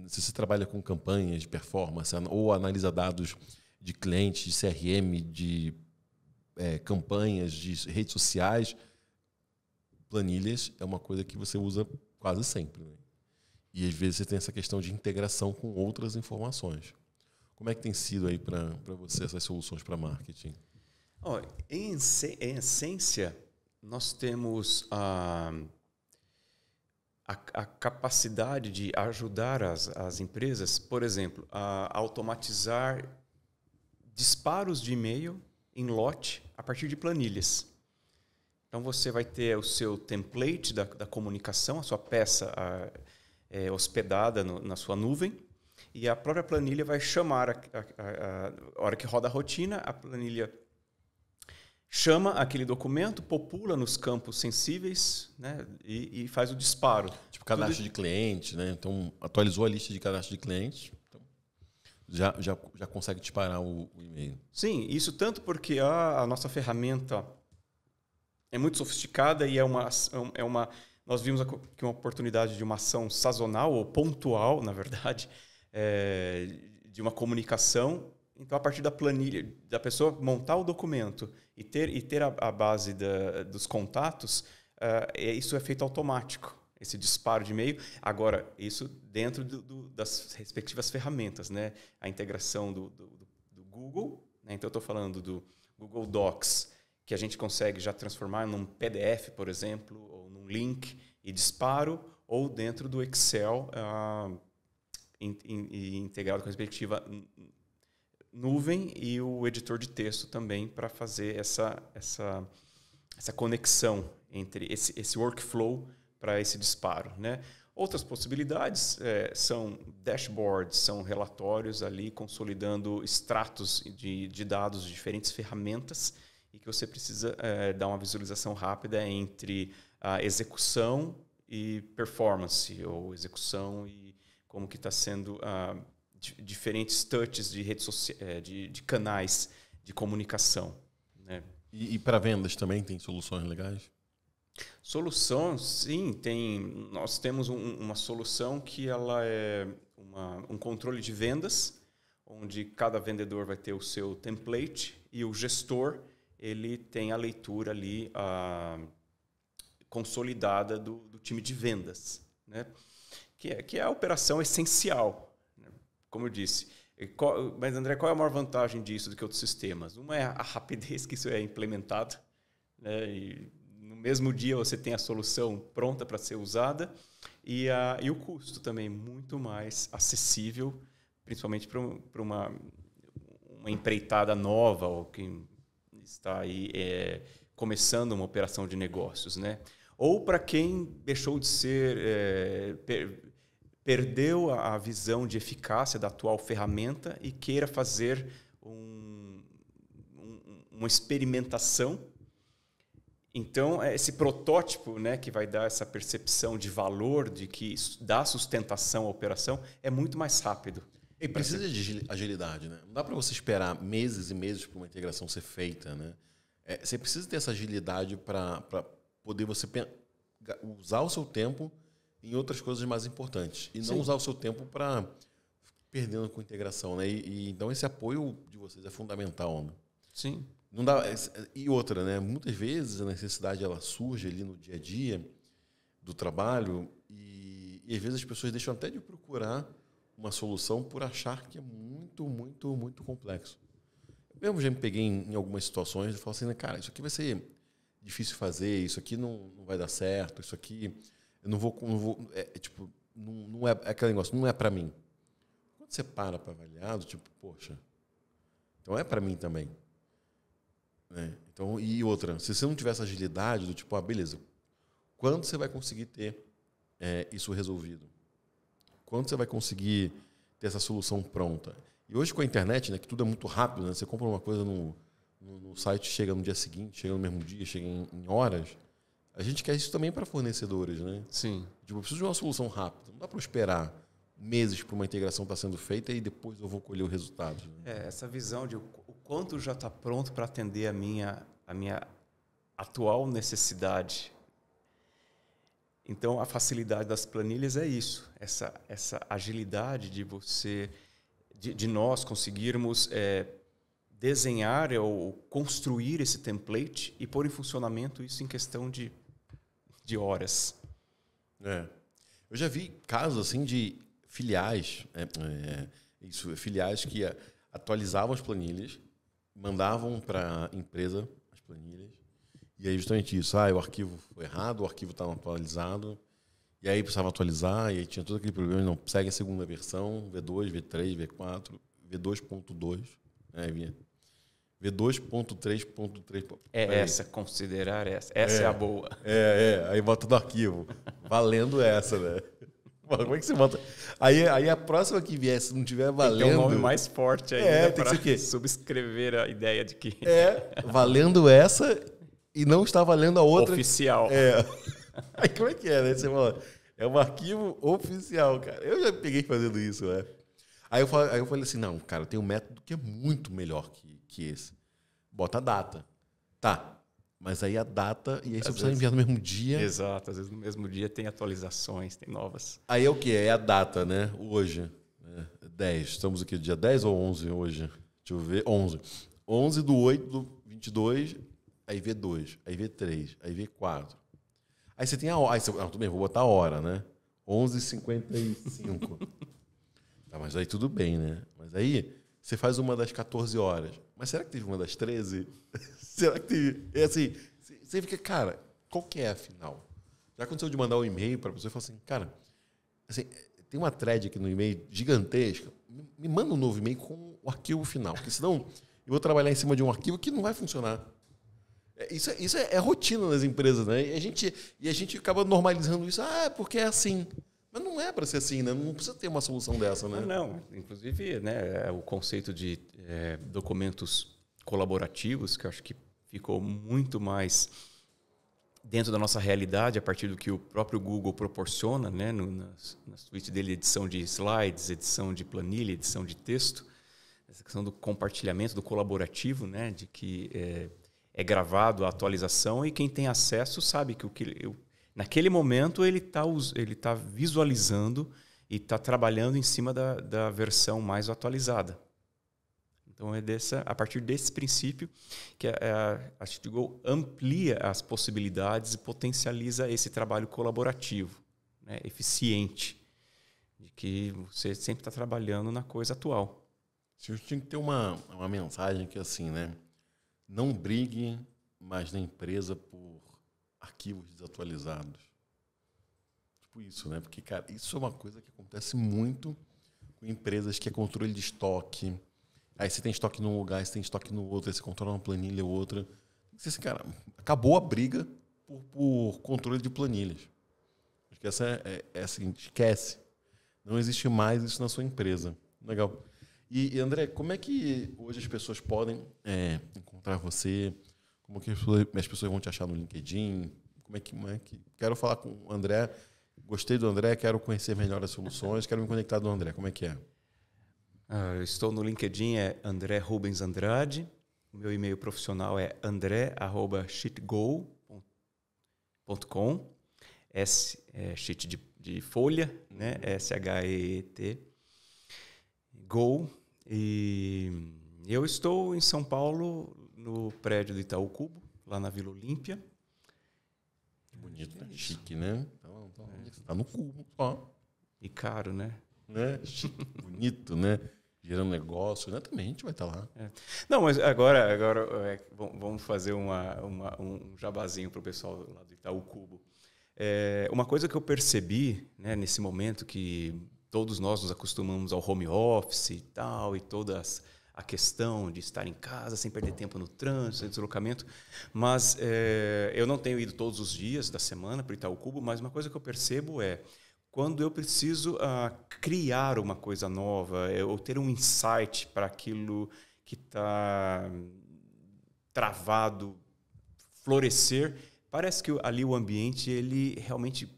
Speaker 1: se você trabalha com campanhas de performance ou analisa dados de clientes, de CRM, de campanhas, de redes sociais, planilhas é uma coisa que você usa quase sempre, né? E às vezes você tem essa questão de integração com outras informações. Como é que tem sido aí para você essas soluções para marketing?
Speaker 2: Em essência, nós temos a capacidade de ajudar as empresas, por exemplo, a automatizar disparos de e-mail em lote a partir de planilhas. Então, você vai ter o seu template da comunicação, a sua peça hospedada na sua nuvem, e a própria planilha vai chamar, a hora que roda a rotina, a planilha chama aquele documento, popula nos campos sensíveis, né, e faz o disparo.
Speaker 1: Tipo cadastro de clientes, né? Então, atualizou a lista de cadastro de clientes, então já consegue disparar o e-mail.
Speaker 2: Sim, isso tanto porque a nossa ferramenta é muito sofisticada e nós vimos aqui uma oportunidade de uma ação sazonal ou pontual, na verdade, de uma comunicação. Então, a partir da planilha, da pessoa montar o documento e ter a base dos contatos, isso é feito automático, esse disparo de e-mail. Agora, isso dentro das respectivas ferramentas, né? A integração do Google, né? Então, eu estou falando do Google Docs, que a gente consegue já transformar num PDF, por exemplo, ou num link e disparo, ou dentro do Excel, integrado com a respectiva nuvem e o editor de texto também para fazer essa conexão entre esse workflow para esse disparo, né? Outras possibilidades são dashboards, são relatórios ali consolidando extratos de dados de diferentes ferramentas e que você precisa dar uma visualização rápida entre a execução e performance, ou execução e como que está sendo diferentes touches de redes sociais, de canais de comunicação, né?
Speaker 1: E para vendas também tem soluções legais?
Speaker 2: Soluções, sim, nós temos uma solução que ela é um controle de vendas, onde cada vendedor vai ter o seu template e o gestor ele tem a leitura ali consolidada do time de vendas, né? Que é a operação essencial, né? Como eu disse. Mas, André, qual é a maior vantagem disso do que outros sistemas? Uma é a rapidez que isso é implementado, né? E no mesmo dia você tem a solução pronta para ser usada e o custo também muito mais acessível, principalmente para uma empreitada nova ou quem está aí começando uma operação de negócios, né? Ou para quem deixou de ser, perdeu a visão de eficácia da atual ferramenta e queira fazer uma experimentação. Então, esse protótipo, né, que vai dar essa percepção de valor, de que dá sustentação à operação, é muito mais rápido.
Speaker 1: E precisa de agilidade, né? Não dá para você esperar meses e meses para uma integração ser feita, né? Você precisa ter essa agilidade para poder você usar o seu tempo em outras coisas mais importantes. E não usar o seu tempo para perdendo com integração, né? Então esse apoio de vocês é fundamental, né?
Speaker 2: Sim.
Speaker 1: Não dá, e outra, né? Muitas vezes a necessidade ela surge ali no dia a dia do trabalho e às vezes as pessoas deixam até de procurar uma solução por achar que é muito, muito, muito complexo. Eu mesmo já me peguei em algumas situações e falo assim, né, cara, isso aqui vai ser difícil fazer, isso aqui não vai dar certo, isso aqui eu não vou não é aquele negócio, não é para mim. Quando você para avaliar, tipo, poxa, então é para mim também. Né? Então, e outra, se você não tiver essa agilidade do tipo, beleza, quando você vai conseguir ter isso resolvido? Quando você vai conseguir ter essa solução pronta? E hoje com a internet, né, que tudo é muito rápido, né? Você compra uma coisa no site, chega no dia seguinte, chega no mesmo dia, chega em horas. A gente quer isso também para fornecedores, né?
Speaker 2: Sim.
Speaker 1: Tipo, eu preciso de uma solução rápida. Não dá para esperar meses para uma integração estar sendo feita e depois eu vou colher o resultado. Né?
Speaker 2: Essa visão de o quanto já está pronto para atender a minha atual necessidade. Então, a facilidade das planilhas é isso. Essa agilidade de de nós conseguirmos desenhar ou construir esse template e pôr em funcionamento isso em questão de horas.
Speaker 1: Eu já vi casos assim de filiais, filiais que atualizavam as planilhas, mandavam para a empresa as planilhas, e aí justamente isso, o arquivo foi errado, o arquivo estava atualizado, e aí precisava atualizar, e aí tinha todo aquele problema, não segue a segunda versão, V2, V3, V4, V2.2, V2.3.3.
Speaker 2: Considerar essa. Essa é a boa.
Speaker 1: Aí bota no arquivo. Valendo essa, né? Como é que você bota? Aí a próxima que vier, se não tiver valendo... Tem
Speaker 2: um nome mais forte aí,
Speaker 1: tem que ser o quê?
Speaker 2: Subscrever a ideia de que...
Speaker 1: valendo essa e não está valendo a outra...
Speaker 2: Oficial.
Speaker 1: Aí como é que é, né? Você fala, é um arquivo oficial, cara. Eu já peguei fazendo isso, né? Aí eu falei assim, não, cara, tem um método que é muito melhor que esse. Bota a data. Tá, mas aí a data, e aí você precisa enviar no mesmo dia.
Speaker 2: Exato, às vezes no mesmo dia tem atualizações, tem novas.
Speaker 1: Aí é o quê? É a data, né? Hoje, 10. Estamos aqui, dia 10 ou 11 hoje? Deixa eu ver, 11. 11 do 8 do 22, aí V2, aí V3, aí V4. Aí você tem a hora. Aí você, tudo bem, vou botar a hora, né? 11h55. Tá, mas aí tudo bem, né? Mas aí você faz uma das 14 horas. Mas será que teve uma das 13? Será que teve? É assim, você fica, cara, qual que é a final? Já aconteceu de mandar um e-mail para a pessoa e falar assim, cara, assim, tem uma thread aqui no e-mail gigantesca, me manda um novo e-mail com o arquivo final, porque senão eu vou trabalhar em cima de um arquivo que não vai funcionar. Isso é rotina nas empresas, né? E a gente acaba normalizando isso, porque é assim. Mas não é para ser assim, né? Não precisa ter uma solução dessa, né?
Speaker 2: Não. Inclusive, né, o conceito de documentos colaborativos, que eu acho que ficou muito mais dentro da nossa realidade a partir do que o próprio Google proporciona, né, na suíte dele, edição de slides, edição de planilha, edição de texto, essa questão do compartilhamento, do colaborativo, né, de que é gravado a atualização e quem tem acesso sabe que naquele momento ele tá visualizando e está trabalhando em cima da versão mais atualizada. Então, a partir desse princípio que a Go amplia as possibilidades e potencializa esse trabalho colaborativo, né, eficiente, de que você sempre está trabalhando na coisa atual.
Speaker 1: A gente tinha que ter uma mensagem que é assim, né? Não brigue mais na empresa por arquivos desatualizados. Tipo isso, né? Porque, cara, isso é uma coisa que acontece muito com empresas que é controle de estoque. Aí você tem estoque num lugar, você tem estoque no outro, aí você controla uma planilha ou outra. Assim, cara, acabou a briga por controle de planilhas. Acho que essa é assim, esquece. Não existe mais isso na sua empresa. Legal. E André, como é que hoje as pessoas podem encontrar você? Como que as pessoas vão te achar no LinkedIn? Como é que... Quero falar com o André. Gostei do André, quero conhecer melhor as soluções, quero me conectar do André. Como é que é?
Speaker 2: Eu estou no LinkedIn, é André Rubens Andrade. O meu e-mail profissional é andré@shitgo.com. Shit de folha, né? SHEET. Go. E eu estou em São Paulo, no prédio do Itaú Cubo, lá na Vila Olímpia.
Speaker 1: Bonito, né? Chique, né? Então, você tá no Cubo, ó.
Speaker 2: E caro, né?
Speaker 1: Chique, bonito, né? Gerando negócio, né? Também a gente vai estar lá.
Speaker 2: Não, mas agora vamos fazer um jabazinho para o pessoal lá do Itaú Cubo. Uma coisa que eu percebi, né, nesse momento que todos nós nos acostumamos ao home office e tal, e toda a questão de estar em casa sem perder tempo no trânsito, sem deslocamento, mas eu não tenho ido todos os dias da semana para o Itaú Cubo, mas uma coisa que eu percebo é quando eu preciso criar uma coisa nova, ou ter um insight para aquilo que está travado, florescer, parece que ali o ambiente ele realmente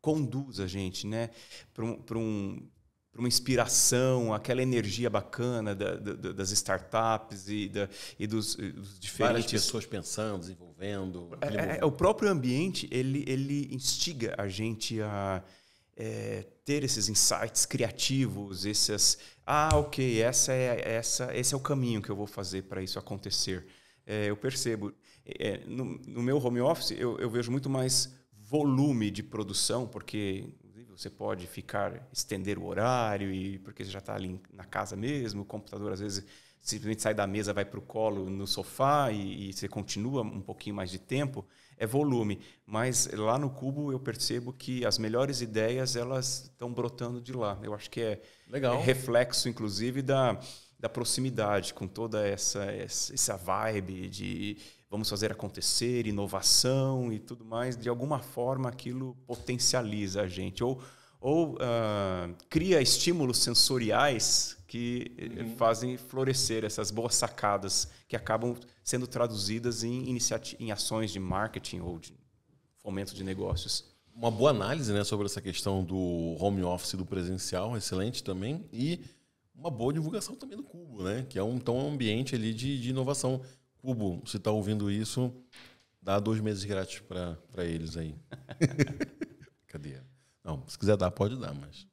Speaker 2: conduz a gente, né, para uma inspiração, aquela energia bacana das startups e dos diferentes...
Speaker 1: Várias pessoas pensando, desenvolvendo.
Speaker 2: O próprio ambiente, ele instiga a gente a ter esses insights criativos, ok, esse é o caminho que eu vou fazer para isso acontecer. Eu percebo. No meu home office, eu vejo muito mais volume de produção, porque você pode estender o horário, porque você já está ali na casa mesmo, o computador às vezes simplesmente sai da mesa, vai para o colo no sofá e você continua um pouquinho mais de tempo, é volume. Mas lá no Cubo eu percebo que as melhores ideias elas estão brotando de lá. Eu acho que é reflexo, inclusive, da proximidade, com toda essa vibe de vamos fazer acontecer, inovação e tudo mais. De alguma forma aquilo potencializa a gente. Ou cria estímulos sensoriais que fazem florescer essas boas sacadas que acabam sendo traduzidas em ações de marketing ou de fomento de negócios.
Speaker 1: Uma boa análise, né, sobre essa questão do home office, do presencial, excelente também. E uma boa divulgação também do Cubo, né, que é um ambiente ali de inovação. Cubo, se está ouvindo isso, dá 2 meses grátis para eles aí. Cadê? Não, se quiser dar, pode dar, mas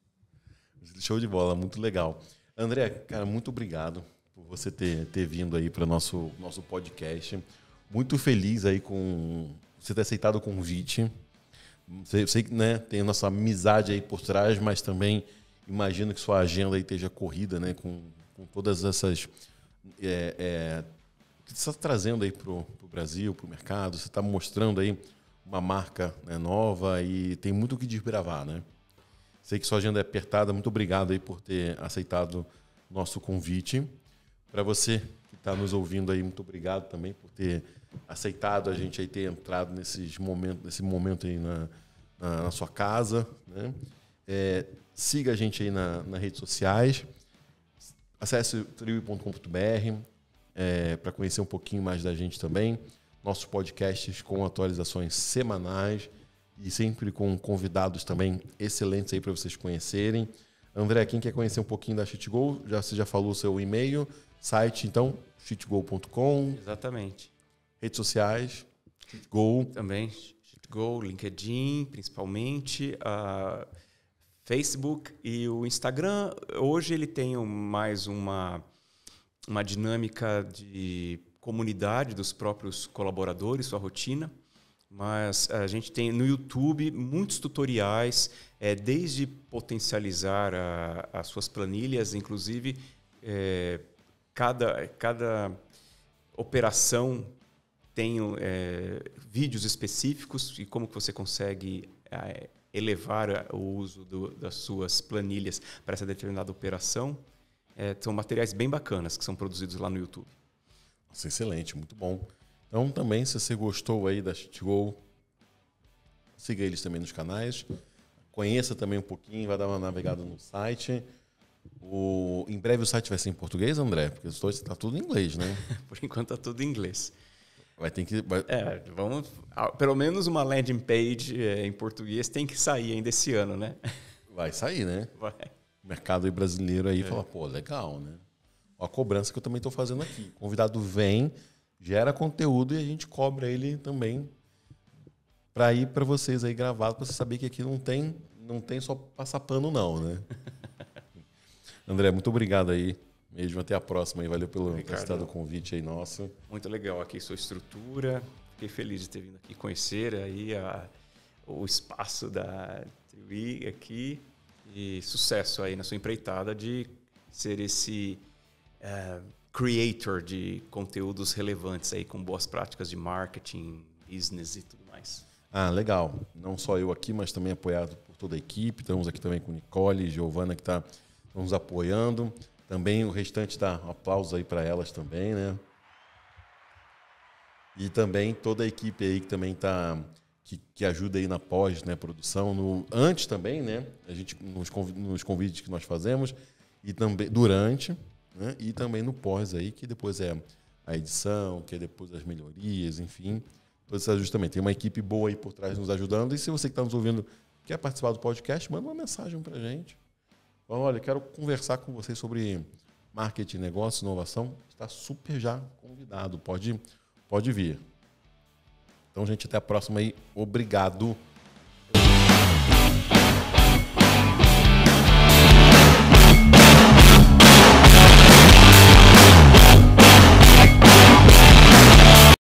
Speaker 1: show de bola, muito legal. André, cara, muito obrigado por você ter vindo aí para o nosso podcast. Muito feliz aí com você ter aceitado o convite. Eu sei que, né, tem a nossa amizade aí por trás, mas também imagino que sua agenda aí esteja corrida, né, com todas essas... que você está trazendo aí para o Brasil, para o mercado. Você está mostrando aí uma marca, né, nova e tem muito o que desbravar, né? Sei que sua agenda é apertada. Muito obrigado aí por ter aceitado o nosso convite. Para você que está nos ouvindo aí, muito obrigado também por ter aceitado a gente aí, ter entrado nesse momento aí na sua casa, né? Siga a gente aí nas redes sociais. Acesse triwi.com.br para conhecer um pouquinho mais da gente também. Nossos podcasts com atualizações semanais e sempre com convidados também excelentes aí para vocês conhecerem. André, quem quer conhecer um pouquinho da Shitgo, você já falou o seu e-mail, site, então, shitgo.com.
Speaker 2: Exatamente.
Speaker 1: Redes sociais, Shitgo.
Speaker 2: Também, Shitgo, LinkedIn, principalmente, Facebook e o Instagram. Hoje ele tem mais uma dinâmica de comunidade dos próprios colaboradores, sua rotina, mas a gente tem no YouTube muitos tutoriais, desde potencializar as suas planilhas, inclusive cada operação tem vídeos específicos e como que você consegue elevar o uso das suas planilhas para essa determinada operação. São materiais bem bacanas que são produzidos lá no YouTube.
Speaker 1: Nossa, excelente, muito bom. Então, também, se você gostou aí da Shitgo, siga eles também nos canais. Conheça também um pouquinho, vai dar uma navegada no site. Em breve o site vai ser em português, André? Porque está tudo em inglês, né?
Speaker 2: Por enquanto está tudo em inglês.
Speaker 1: Vai ter que...
Speaker 2: vamos... Pelo menos uma landing page em português tem que sair ainda esse ano, né?
Speaker 1: Vai sair, né?
Speaker 2: Vai.
Speaker 1: mercado aí brasileiro aí fala, pô, legal, né? Ó, a cobrança que eu também estou fazendo aqui. O convidado vem, gera conteúdo e a gente cobra ele também para ir para vocês aí gravado, para você saber que aqui não tem só passar pano não, né? André, muito obrigado aí. Mesmo até a próxima aí. Valeu pelo aceitado convite aí nosso.
Speaker 2: Muito legal aqui sua estrutura. Fiquei feliz de ter vindo aqui conhecer aí o espaço da Triwi aqui e sucesso aí na sua empreitada de ser esse creator de conteúdos relevantes aí com boas práticas de marketing, business e tudo mais.
Speaker 1: Ah, legal. Não só eu aqui, mas também apoiado por toda a equipe. Estamos aqui também com Nicole e Giovana que está nos apoiando. Também o restante dá um aplauso aí para elas também, né? E também toda a equipe aí que também está que ajuda aí na pós, né, produção, antes também, né? A gente nos convites que nós fazemos e também durante, né? E também no pós aí, que depois é a edição, que é depois as melhorias, enfim, todo esse ajustamento. Tem uma equipe boa aí por trás nos ajudando. E se você que está nos ouvindo quer participar do podcast, manda uma mensagem para a gente. Olha, quero conversar com vocês sobre marketing, negócio, inovação. Está super já convidado. Pode vir. Então, gente, até a próxima aí. Obrigado.